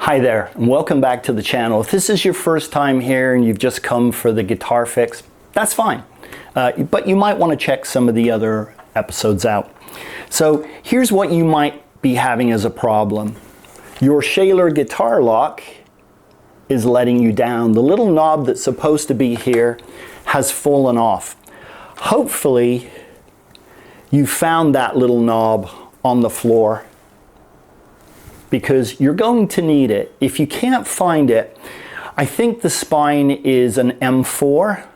Hi there, and welcome back to the channel. If this is your first time here and you've just come for the guitar fix, that's fine. But you might want to check some of the other episodes out. So here's what you might be having as a problem. Your Schaller guitar lock is letting you down. The little knob that's supposed to be here has fallen off. Hopefully you found that little knob on the floor, because you're going to need it. If you can't find it, I think the spine is an M4,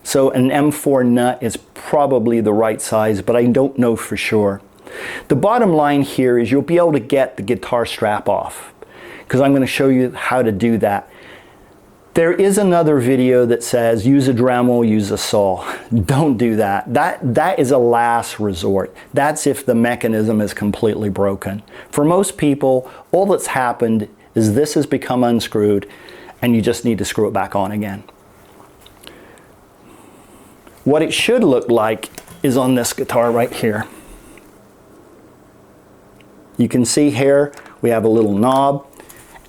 so an M4 nut is probably the right size, but I don't know for sure. The bottom line here is you'll be able to get the guitar strap off, because I'm going to show you how to do that. There is another video that says use a Dremel, use a saw. Don't do that. That is a last resort. That's if the mechanism is completely broken. For most people, all that's happened is this has become unscrewed and you just need to screw it back on again. What it should look like is on this guitar right here. You can see here we have a little knob,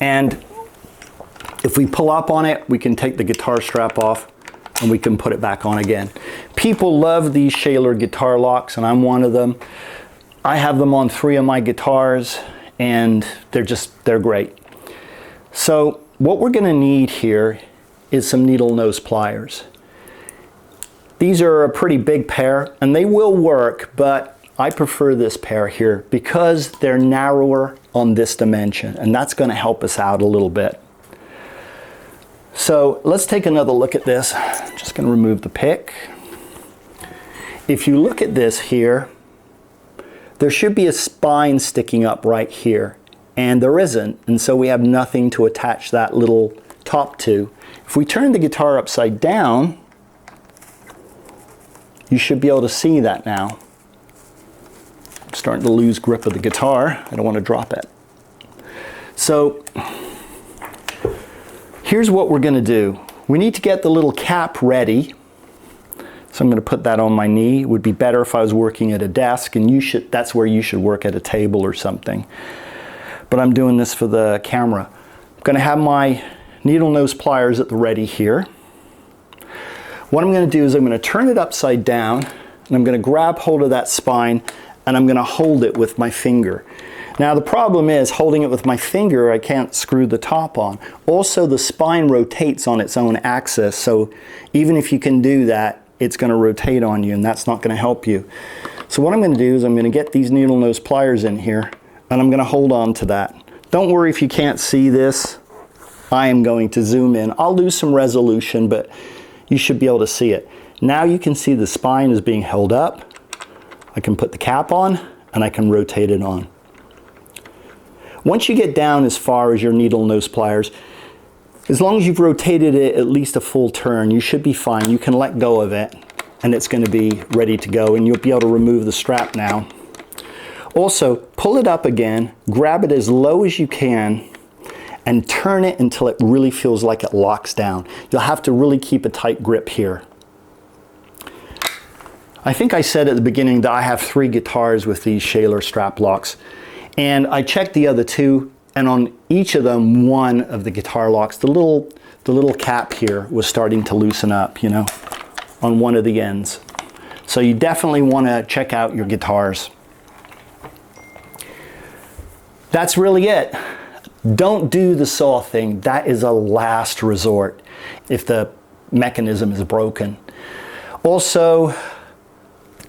and if we pull up on it, we can take the guitar strap off and we can put it back on again. People love these Schaller guitar locks, and I'm one of them. I have them on 3 of my guitars and they're great. So what we're going to need here is some needle nose pliers. These are a pretty big pair and they will work, but I prefer this pair here because they're narrower on this dimension, and that's going to help us out a little bit. So let's take another look at this. I'm just going to remove the pick. If you look at this here, there should be a spine sticking up right here, and there isn't, and so we have nothing to attach that little top to. If we turn the guitar upside down, you should be able to see that now. I'm starting to lose grip of the guitar. I don't want to drop it. So here's what we're going to do. We need to get the little cap ready. So I'm going to put that on my knee. It would be better if I was working at a desk, and that's where you should work, at a table or something. But I'm doing this for the camera. I'm going to have my needle nose pliers at the ready here. What I'm going to do is I'm going to turn it upside down, and I'm going to grab hold of that spine, and I'm going to hold it with my finger. Now the problem is, holding it with my finger, I can't screw the top on. Also, the spine rotates on its own axis, so even if you can do that, it's going to rotate on you, and that's not going to help you. So what I'm going to do is I'm going to get these needle nose pliers in here, and I'm going to hold on to that. Don't worry if you can't see this. I am going to zoom in. I'll lose some resolution, but you should be able to see it. Now you can see the spine is being held up. I can put the cap on, and I can rotate it on. Once you get down as far as your needle nose pliers, as long as you've rotated it at least a full turn, you should be fine. You can let go of it and it's going to be ready to go, and you'll be able to remove the strap now. Also, pull it up again, grab it as low as you can, and turn it until it really feels like it locks down. You'll have to really keep a tight grip here. I think I said at the beginning that I have 3 guitars with these Schaller strap locks. And I checked the other 2, and on each of them, one of the guitar locks, the little cap here was starting to loosen up, you know, on one of the ends. So you definitely want to check out your guitars. That's really it. Don't do the saw thing. That is a last resort if the mechanism is broken. Also,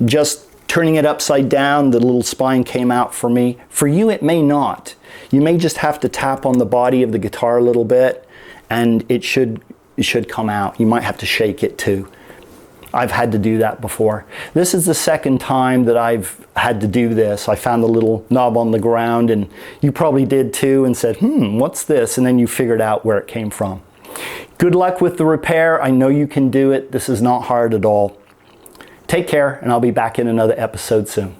just turning it upside down, the little spine came out for me. For you, it may not. You may just have to tap on the body of the guitar a little bit, and it should come out. You might have to shake it too. I've had to do that before. This is the second time that I've had to do this. I found the little knob on the ground, and you probably did too, and said, what's this? And then you figured out where it came from. Good luck with the repair. I know you can do it. This is not hard at all. Take care, and I'll be back in another episode soon.